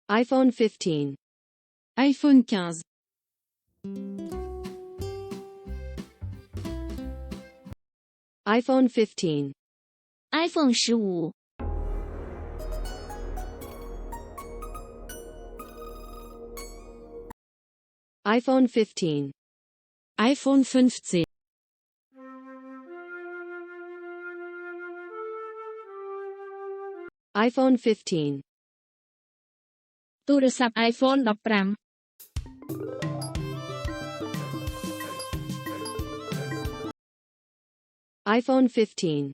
iPhone 15. iPhone 15. iPhone 15. iPhone 15。iPhone 15. iPhone 15. iPhone 15. ទូរស័ព្ទ iPhone 15 iPhone 15.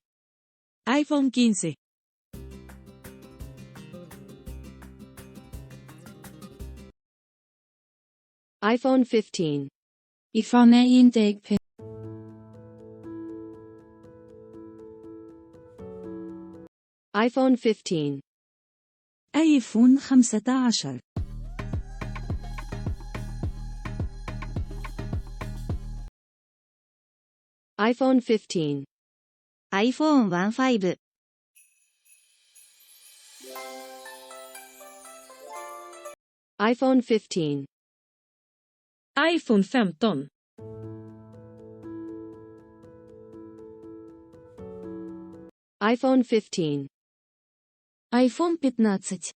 iPhone 15. iPhone 15. iPhone 15. iPhone 15. iPhone 15. iPhone 15. iPhone 15. iPhone 15. iPhone 15. iPhone 15. iPhone 15.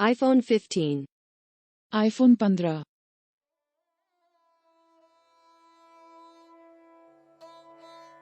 iPhone 15. iPhone 15.